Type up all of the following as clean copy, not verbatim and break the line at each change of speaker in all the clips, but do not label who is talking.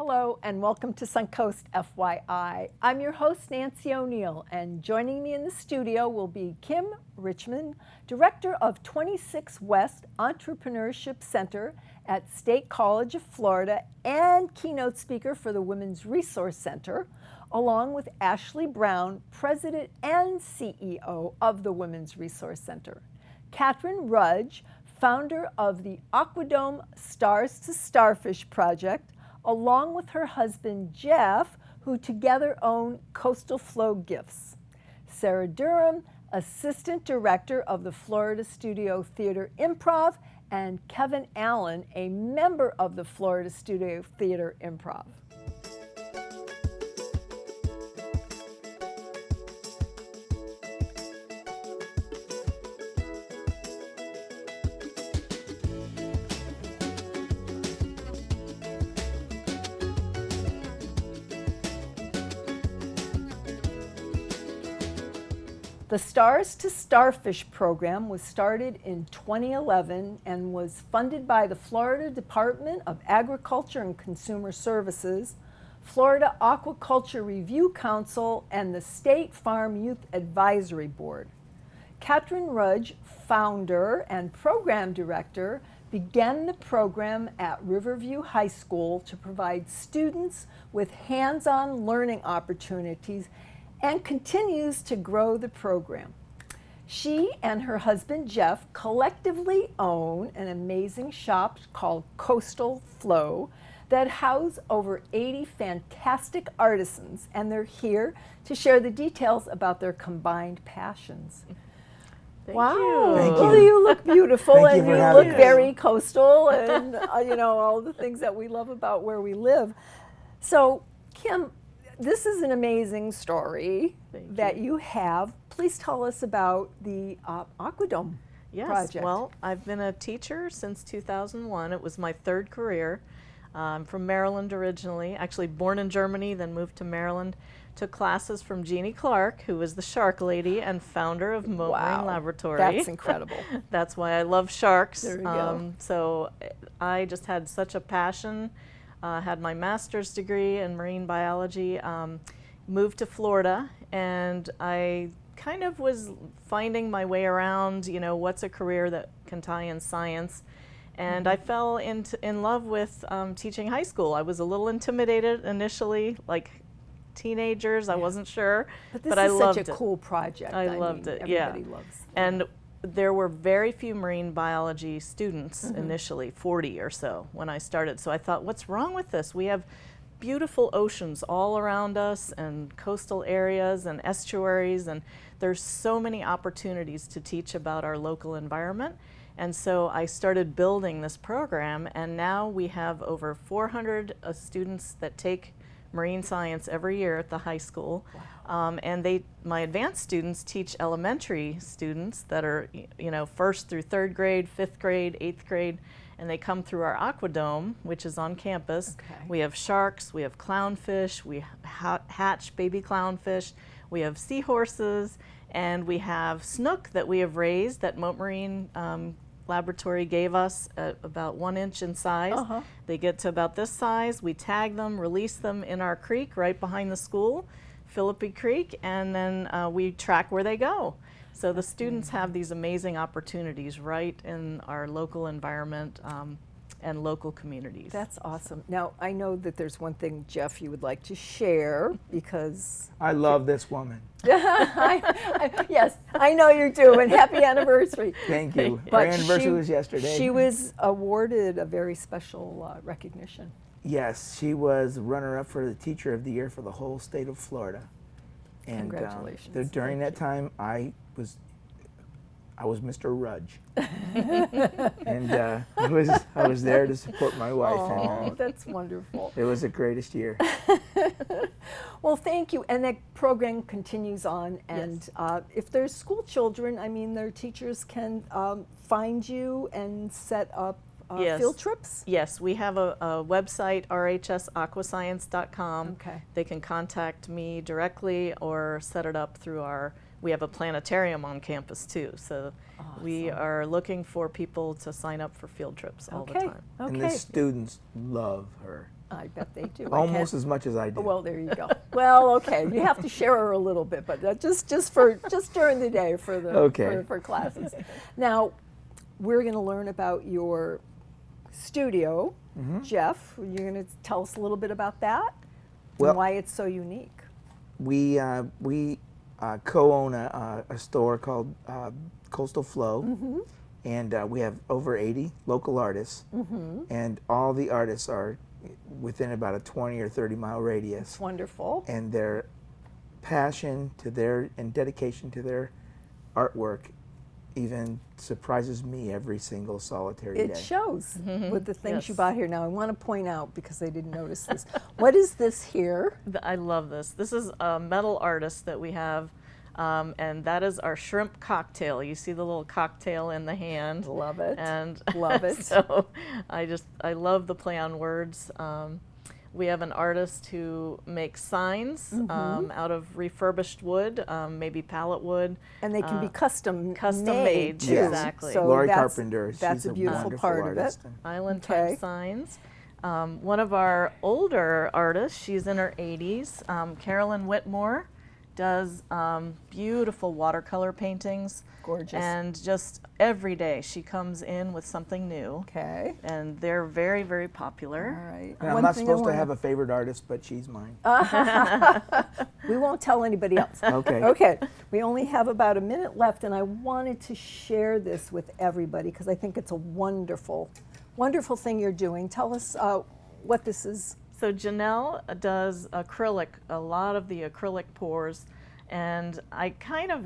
Hello and welcome to Suncoast FYI. I'm your host, Nancy O'Neill, and joining me in the studio will be Kim Richmond, Director of 26 West Entrepreneurship Center at State College of Florida and keynote speaker for the Women's Resource Center, along with Ashley Brown, President and CEO of the Women's Resource Center. Catherine Rudge, founder of the Aquadome Stars to Starfish project, along with her husband Jeff, who together own Coastal Flow Gifts. Sarah Durham, Assistant Director of the Florida Studio Theater Improv, and Kevin Allen, a member of the Florida Studio Theater Improv. The Stars to Starfish program was started in 2011 and was funded by the Florida Department of Agriculture and Consumer Services, Florida Aquaculture Review Council, and the State Farm Youth Advisory Board. Catherine Rudge, founder and program director, began the program at Riverview High School to provide students with hands-on learning opportunities and continues to grow the program. She and her husband Jeff collectively own an amazing shop called Coastal Flow that house over 80 fantastic artisans, and they're here to share the details about their combined passions.
Thank you.
Thank you.
Well, you look beautiful
Thank
and
you
you
for
look
having us.
very coastal and all the things that we love about where we live. So, Kim, this is an amazing story that you have. Please tell us about the Aquadome project.
Well, I've been a teacher since 2001. It was my third career. I'm from Maryland originally, actually born in Germany, then moved to Maryland. Took classes from Jeannie Clark, who was the shark lady and founder of Moat Marine Laboratory.
That's incredible.
That's why I love sharks.
There you go.
So I just had such a passion. Had my master's degree in marine biology, moved to Florida, and I kind of was finding my way around, what's a career that can tie in science. And I fell in love with teaching high school. I was a little intimidated initially, like teenagers, I wasn't sure,
but
I
this is
loved
such a
it.
cool project.
I loved it, yeah.
Everybody loves
And there were very few marine biology students initially, 40 or so when I started. So I thought, what's wrong with this? We have beautiful oceans all around us and coastal areas and estuaries, and there's so many opportunities to teach about our local environment. And so I started building this program, and now we have over 400 students that take marine science every year at the high school. Wow. And my advanced students teach elementary students that are, first through third grade, fifth grade, eighth grade, and they come through our Aquadome, which is on campus.
Okay.
We have sharks, we have clownfish, we hatch baby clownfish, we have seahorses, and we have snook that we have raised that Moat Marine Laboratory gave us at about 1 inch in size. They get to about this size. We tag them, release them in our creek right behind the school, Philippi Creek, and then we track where they go. So the students have these amazing opportunities right in our local environment and local communities.
That's awesome. Now, I know that there's one thing, Jeff, you would like to share because...
I love this woman.
Yes, I know you do, and happy anniversary.
Thank you.
But
Our anniversary was yesterday.
She was awarded a very special recognition.
Yes, she was runner-up for the Teacher of the Year for the whole state of Florida. And
Congratulations.
during that time, I was Mr. Rudge, and I was there to support my wife.
Oh, that's wonderful.
It was the greatest year.
Well, thank you. And that program continues on. And if there's school children, their teachers can find you and set up field trips?
Yes, we have a website, rhsaquascience.com.
Okay.
They can contact me directly or set it up through we have a planetarium on campus too. So we are looking for people to sign up for field trips all the time.
And the students love her.
I bet they do.
Almost as much as I do.
Well, there you go. Well, okay, you have to share her a little bit, but just during the day for the
Okay.
for classes. Now, we're going to learn about your studio, Jeff. You're going to tell us a little bit about that
Well-
and why it's so unique.
We co-own a store called Coastal Flow, and we have over 80 local artists, and all the artists are within about a 20 or 30 mile radius.
It's wonderful.
And their passion to their and dedication to their artwork even surprises me every single solitary day.
It shows with the things you
Yes.
bought here. Now, I want to point out, because I didn't notice this, what is this here?
I love this. This is a metal artist that we have, and that is our shrimp cocktail. You see the little cocktail in the hand.
Love it.
And
Love it.
So I love the play on words. We have an artist who makes signs out of refurbished wood, maybe pallet wood.
And they can be custom
made,
too.
Yes.
exactly.
So
Laurie
that's-
Carpenter,
that's
she's
a beautiful
wonderful
part of it.
artist. and-
Island
Okay.
type signs. One of our older artists, she's in her 80s, Carolyn Whitmore, does beautiful watercolor paintings.
Gorgeous.
And just every day she comes in with something new.
Okay.
And they're very, very popular.
All right.
And I'm not supposed to have a favorite artist, but she's mine.
We won't tell anybody else.
Okay.
Okay. We only have about a minute left, and I wanted to share this with everybody because I think it's a wonderful, wonderful thing you're doing. Tell us what this is.
So Janelle does acrylic, a lot of the acrylic pours. And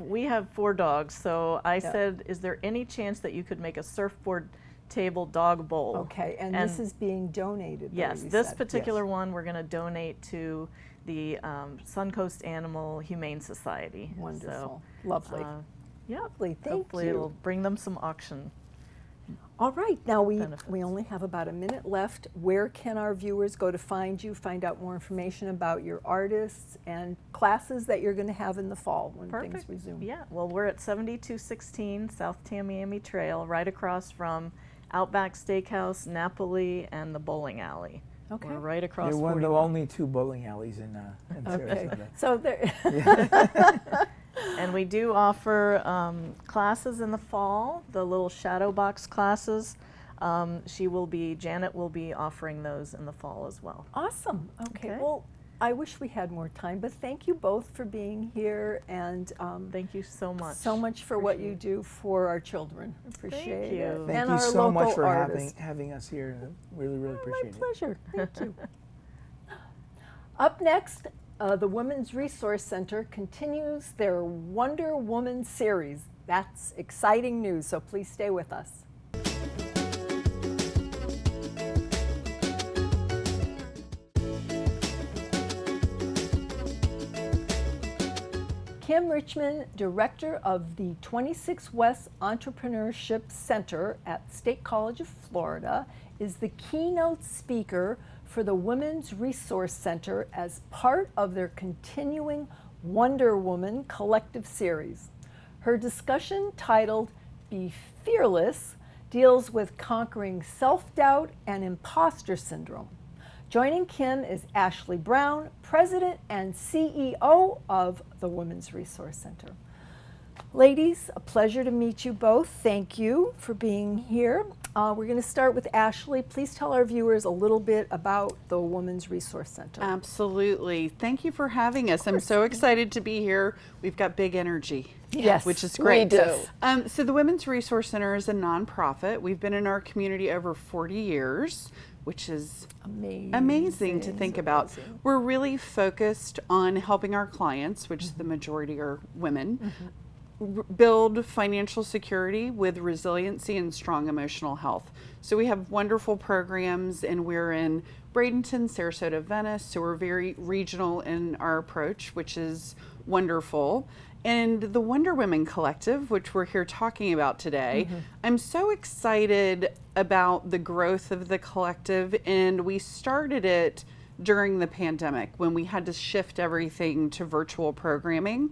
we have 4 dogs, so I said, is there any chance that you could make a surfboard table dog bowl?
Okay, and this is being donated. though,
Yes,
you
this
said.
particular one we're going to donate to the Suncoast Animal Humane Society.
Wonderful.
So,
Lovely.
yeah,
Lovely. Thank
hopefully
you.
it'll bring them some auction.
All right, now we
benefits.
only have about a minute left. Where can our viewers go to find you, find out more information about your artists and classes that you're going to have in the fall when things resume?
Yeah, well, we're at 7216 South Tamiami Trail, right across from Outback Steakhouse, Napoli, and the bowling alley.
Okay.
We're right across.
You're one of the
41.
only 2 bowling alleys in
Okay,
Sarasota.
so there.
And we do offer classes in the fall, the little shadow box classes. Janet will be offering those in the fall as well.
Awesome. Okay.
Okay.
Well, I wish we had more time, but thank you both for being here and
Thank you so much.
so much for what you do for our children. Appreciate
you.
it.
Thank
and
you
our
so much
local
for
artists.
having us here. Really, really
My
appreciate it.
pleasure. Thank you. Up next, the Women's Resource Center continues their Wonder Woman series. That's exciting news, so please stay with us. Kim Richmond, director of the 26 West Entrepreneurship Center at State College of Florida, is the keynote speaker for the Women's Resource Center as part of their continuing Wonder Woman collective series. Her discussion, titled Be Fearless, deals with conquering self-doubt and imposter syndrome. Joining Kim is Ashley Brown, President and CEO of the Women's Resource Center. Ladies, a pleasure to meet you both. Thank you for being here. We're going to start with Ashley. Please tell our viewers a little bit about the Women's Resource Center.
Absolutely. Thank you for having us. I'm so excited to be here. We've got big energy.
Yes,
which is
we
great.
do.
So the Women's Resource Center is a nonprofit. We've been in our community over 40 years, which is amazing to think about.
Amazing.
We're really focused on helping our clients, which the majority are women, build financial security with resiliency and strong emotional health. So we have wonderful programs, and we're in Bradenton, Sarasota, Venice, so we're very regional in our approach, which is wonderful. And the Wonder Women Collective, which we're here talking about today, I'm so excited about the growth of the collective, and we started it during the pandemic when we had to shift everything to virtual programming.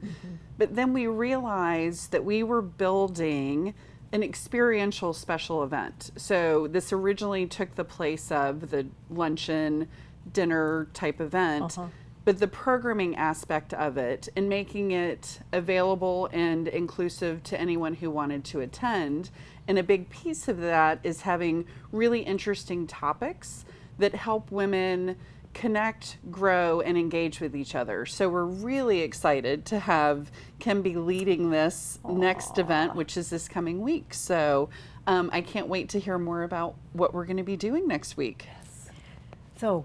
But then we realized that we were building an experiential special event. So this originally took the place of the luncheon, dinner type event. But the programming aspect of it and making it available and inclusive to anyone who wanted to attend. And a big piece of that is having really interesting topics that help women connect, grow, and engage with each other. So we're really excited to have Kim be leading this next event, which is this coming week. So I can't wait to hear more about what we're going to be doing next week.
So,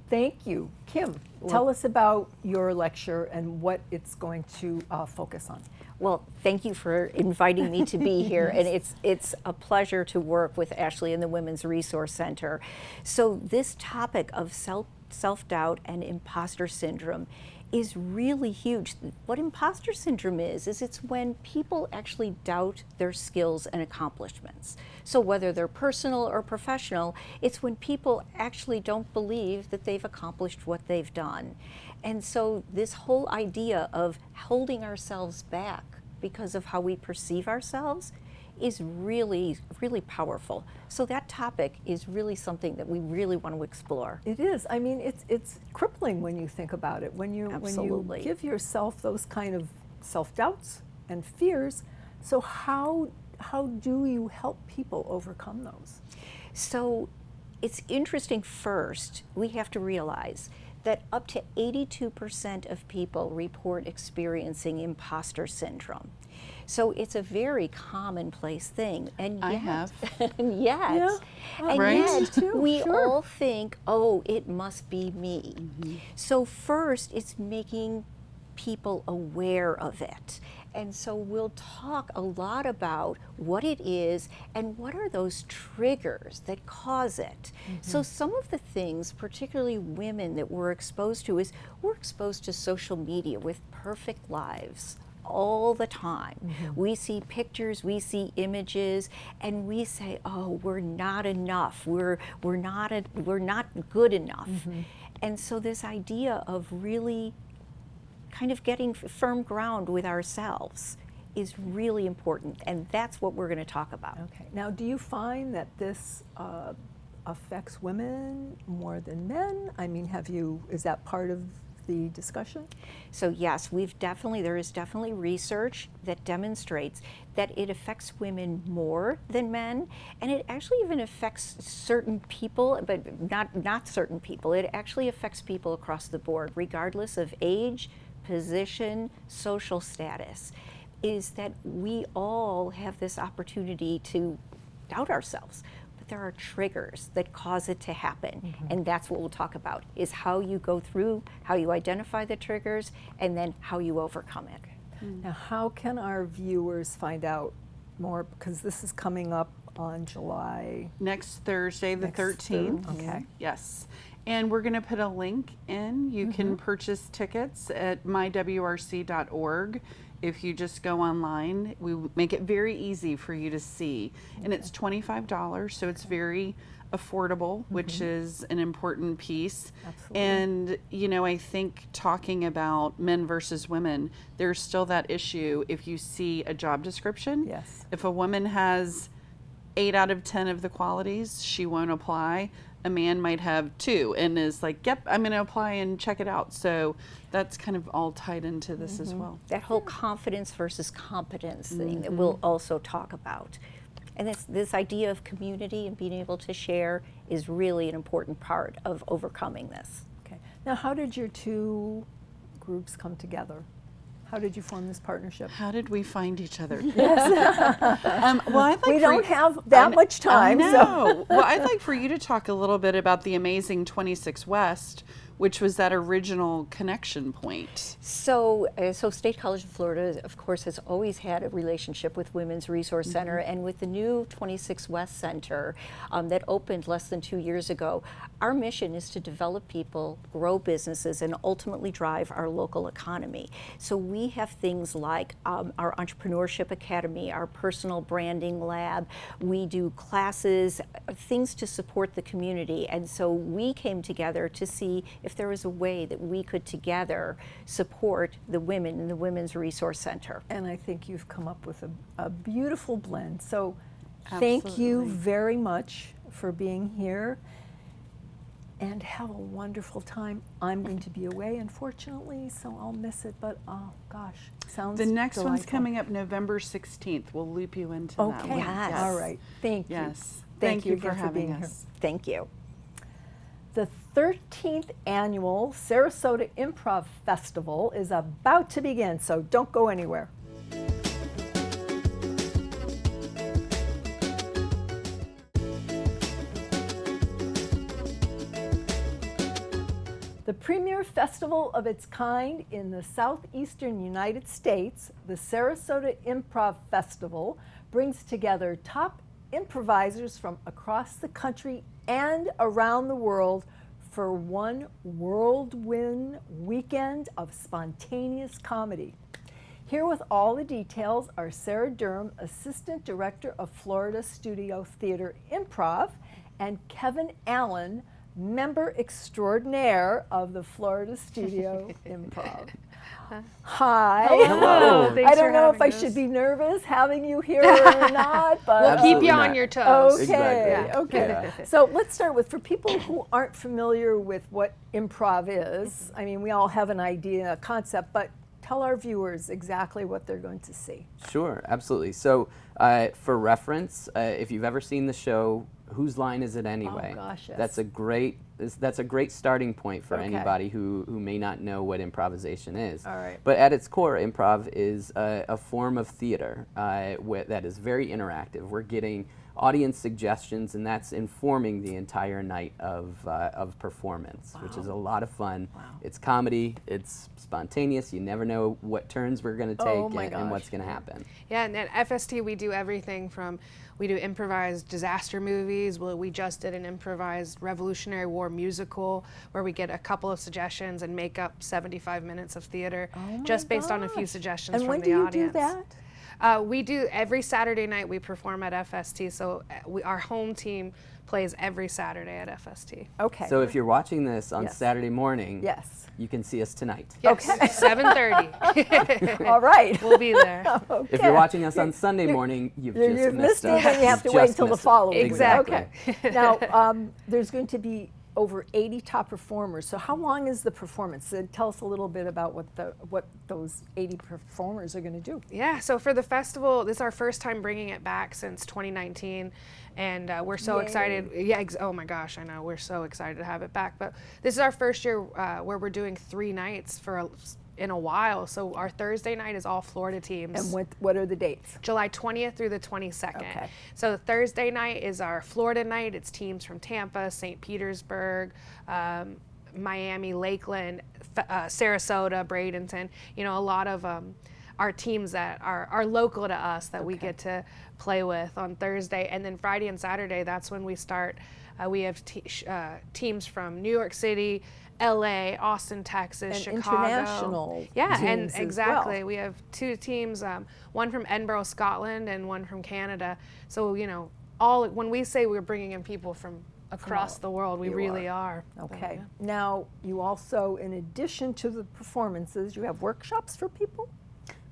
thank you. Kim, tell us about your lecture and what it's going to focus on.
Well, thank you for inviting me to be here, and it's a pleasure to work with Ashley and the Women's Resource Center. So this topic of self-doubt and imposter syndrome is really huge. What imposter syndrome is it's when people actually doubt their skills and accomplishments. So whether they're personal or professional, it's when people actually don't believe that they've accomplished what they've done. And so this whole idea of holding ourselves back because of how we perceive ourselves is really, really powerful. So that topic is really something that we really want to explore.
It is. I mean, it's crippling when you think about it. When you
Absolutely.
give yourself those kind of self-doubts and fears. So how do you help people overcome those?
So it's interesting. First, we have to realize that up to 82% of people report experiencing imposter syndrome. So it's a very commonplace thing, and
I
yet,
have.
and yet,
Yeah.
and
Right.
yet
Too,
we
sure.
all think, oh, it must be me. So first, it's making people aware of it. And so we'll talk a lot about what it is and what are those triggers that cause it. So some of the things, particularly women, that we're exposed to is we're exposed to social media with perfect lives all the time. We see pictures, we see images, and we say, "Oh, we're not enough. We're not good enough." And so this idea of really kind of getting firm ground with ourselves is really important, and that's what we're going to talk about.
Okay. Now, do you find that this affects women more than men? I mean, is that part of the discussion?
So yes, there is definitely research that demonstrates that it affects women more than men, and it actually even affects certain people, but not certain people. It actually affects people across the board, regardless of age, position, social status, is that we all have this opportunity to doubt ourselves. But there are triggers that cause it to happen, and that's what we'll talk about, is how you go through, how you identify the triggers, and then how you overcome it.
Now, how can our viewers find out more? Because this is coming up on July.
Next Thursday, the
Next
13th.
Okay.
Yes. And we're going to put a link in. You can purchase tickets at mywrc.org. If you just go online, we make it very easy for you to see. And it's $25, so it's very affordable, which is an important piece.
Absolutely.
And, I think talking about men versus women, there's still that issue if you see a job description.
Yes.
If a woman has 8 out of 10 of the qualities, she won't apply. A man might have 2 and is like, yep, I'm going to apply and check it out. So that's kind of all tied into this as well.
That whole confidence versus competence thing that we'll also talk about. And this idea of community and being able to share is really an important part of overcoming this.
Okay. Now, how did your two groups come together? How did you form this partnership?
How did we find each other? Well, I'd like
We
for
don't have that much time.
I
So.
know. Well, I'd like for you to talk a little bit about the amazing 26 West, which was that original connection point.
So State College of Florida, of course, has always had a relationship with Women's Resource Center, and with the new 26 West Center that opened less than 2 years ago, our mission is to develop people, grow businesses, and ultimately drive our local economy. So we have things like our Entrepreneurship Academy, our personal branding lab. We do classes, things to support the community, and so we came together to see if there was a way that we could together support the women in the Women's Resource Center.
And I think you've come up with a beautiful blend. So thank you
Absolutely.
very much for being here. and have a wonderful time. I'm going to be away, unfortunately, so I'll miss it, but oh gosh, sounds
The next one's
delightful.
coming up November 16th. We'll loop you into that
Okay,
one.
Yes.
all right, thank you.
Yes.
Thank you
for
again for
having
being here.
us.
Thank you.
The 13th annual Sarasota Improv Festival is about to begin, so don't go anywhere. The premier festival of its kind in the southeastern United States, the Sarasota Improv Festival brings together top improvisers from across the country and around the world for one whirlwind weekend of spontaneous comedy. Here with all the details are Sarah Durham, Assistant Director of Florida Studio Theater Improv, and Kevin Allen, member extraordinaire of the Florida Studio Improv. Hi.
Hello. Thanks
I don't
for
know if I
having
should
us.
be nervous having you here or not, but
We'll keep
Absolutely
you
not.
on your toes.
Okay,
Exactly.
okay.
Yeah.
So let's start with, for people who aren't familiar with what improv is, I mean, we all have an idea, a concept, but tell our viewers exactly what they're going to see.
Sure, absolutely. So, for reference, if you've ever seen the show Whose Line Is It Anyway?
Oh, gosh, yes.
That's a great starting point for
Okay.
anybody who may not know what improvisation is.
All right.
But at its core, improv is a form of theater that is very interactive. We're getting audience suggestions, and that's informing the entire night of performance, which is a lot of fun.
Wow.
It's comedy, it's spontaneous, you never know what turns we're going to take
Oh my
and what's
gosh.
going to happen.
Yeah, and at FST we do everything from, we do improvised disaster movies. We just did an improvised Revolutionary War musical where we get a couple of suggestions and make up 75 minutes of theater
Oh my
just based on a few
gosh.
suggestions
And
from
when
the
do you
audience.
do that?
We do every Saturday night. We perform at FST, so our home team plays every Saturday at FST.
Okay.
So if you're watching this on
Yes.
Saturday morning,
Yes.
you can see us tonight.
Yes,
Okay.
7:30.
All right.
We'll be there.
Okay.
If you're watching us on Sunday morning, you've
You've
missed
missed it,
us.
and you have to
You've
wait
just
until the
missed it.
following week.
Exactly.
Okay. Now, there's going to be over 80 top performers. So how long is the performance? Tell us a little bit about what those 80 performers are going to do.
Yeah, so for the festival, this is our first time bringing it back since 2019, and we're so
Yay.
excited. Yeah, oh my gosh, I know, we're so excited to have it back. But this is our first year where we're doing 3 nights in a while. So our Thursday night is all Florida teams.
And what are the dates?
July 20th through the 22nd.
Okay.
So Thursday night is our Florida night. It's teams from Tampa, St. Petersburg, Miami, Lakeland, Sarasota, Bradenton. You know, a lot of our teams that are local to us that we get to play with on Thursday. And then Friday and Saturday, that's when we start. We have teams from New York City, LA, Austin, Texas,
And
Chicago.
international
Yeah, and
teams as
exactly.
well.
We have 2 teams, one from Edinburgh, Scotland, and one from Canada. So, you know, when we say we're bringing in people from across the world, we really are.
Okay. Now, you also, in addition to the performances, you have workshops for people?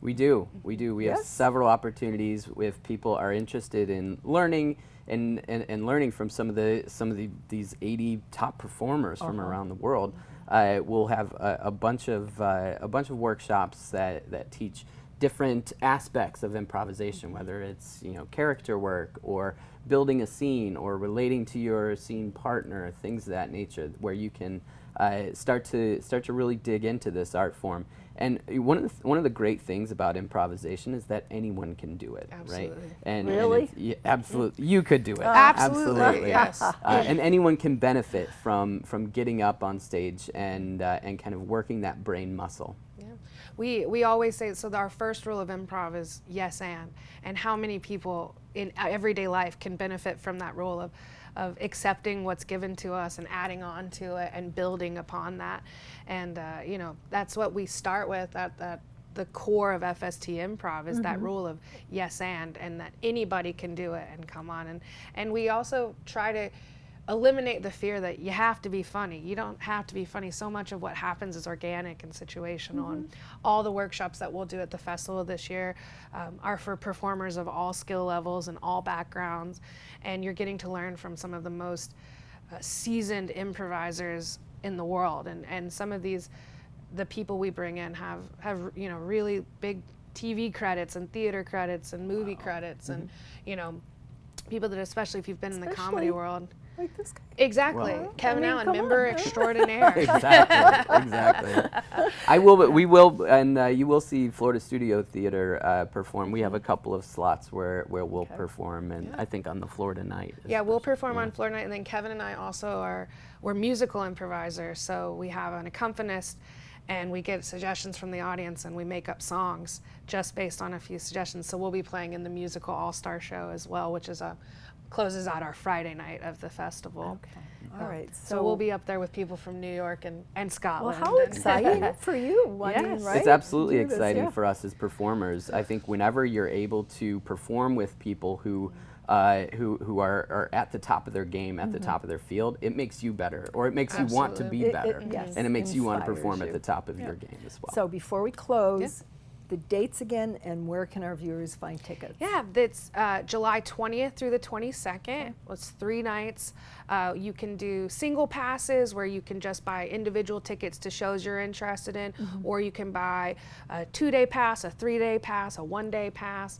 We do. We have
Yes.
several opportunities if people are interested in learning and learning from some of these 80 top performers from around the world. We'll have a bunch of workshops that teach different aspects of improvisation, whether it's character work or building a scene or relating to your scene partner, things of that nature, where you can start to really dig into this art form. And one of the great things about improvisation is that anyone can do it,
Absolutely.
right? And
Really?
absolutely, you could do it.
Absolutely, yes.
And anyone can benefit from getting up on stage and kind of working that brain muscle.
Yeah. We always say, so our first rule of improv is yes and how many people in everyday life can benefit from that rule of accepting what's given to us and adding on to it and building upon that. And that's what we start with at the core of FST Improv is that rule of yes and that anybody can do it and come on. And we also try to eliminate the fear that you have to be funny. You don't have to be funny. So much of what happens is organic and situational. And all the workshops that we'll do at the festival this year are for performers of all skill levels and all backgrounds. And you're getting to learn from some of the most seasoned improvisers in the world, and some of these, the people we bring in have you know, really big TV credits and theater credits and movie credits, and you know, people that, especially if you've been in the comedy
Especially
world.
Like this guy.
Exactly.
Well,
Kevin
I mean,
Allen,
come
member
on.
extraordinaire.
Exactly, exactly. We will, and you will see Florida Studio Theater perform. We have a couple of slots where we'll perform, and I think on the Florida night.
Yeah, we'll
especially.
perform on Florida night, and then Kevin and I also we're musical improvisers, so we have an accompanist, and we get suggestions from the audience, and we make up songs just based on a few suggestions. So we'll be playing in the musical All-Star Show as well, which is closes out our Friday night of the festival.
Okay. All right.
So we'll be up there with people from New York and
Well,
Scotland.
how
and-
exciting for you! I mean,
Yes.
right?
It's absolutely
Do this,
exciting
yeah.
for us as performers. I think whenever you're able to perform with people who are at the top of their game, at the top of their field, it makes you better, or it makes you want to be better,
yes,
and it makes you want to
inspires
perform
you.
at the top of your game as well.
So before we close, the dates again, and where can our viewers find tickets?
Yeah, it's July 20th through the 22nd. It's 3 nights. You can do single passes where you can just buy individual tickets to shows you're interested in, or you can buy a 2-day pass, a 3-day pass, a 1-day pass.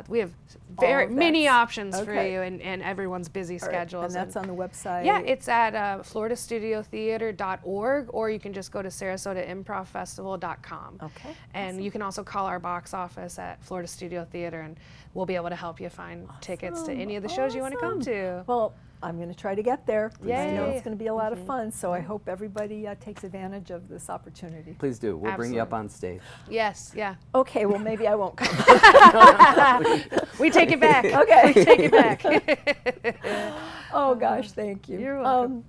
We have
All of
many
that's-
options for
okay.
you and everyone's busy
All right,
schedules.
and that's on the website.
Yeah, it's at floridastudiotheater.org, or you can just go to sarasotaimprovfestival.com.
Okay,
And you can also call our box office at Florida Studio Theater, and we'll be able to help you find tickets to any of the shows you want to come to.
Well, I'm going to try to get there. I know
Yay.
it's going to be a lot of fun, so I hope everybody takes advantage of this opportunity.
Please do. We'll bring you up on stage.
Yes, yeah.
Okay, well, maybe I won't come.
We take it back.
Okay.
We take it back.
Oh, gosh, thank you.
You're welcome.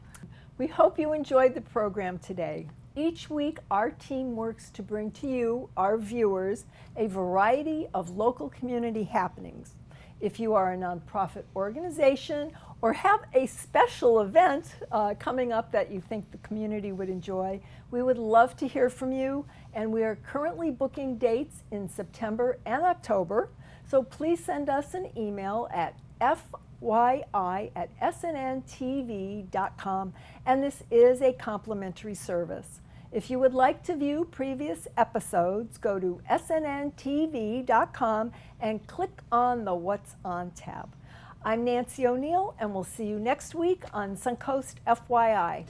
We hope you enjoyed the program today. Each week, our team works to bring to you, our viewers, a variety of local community happenings. If you are a nonprofit organization or have a special event coming up that you think the community would enjoy, we would love to hear from you, and we are currently booking dates in September and October, so please send us an email at fyi@snntv.com, and this is a complimentary service. If you would like to view previous episodes, go to snntv.com and click on the What's On tab. I'm Nancy O'Neill, and we'll see you next week on Suncoast FYI.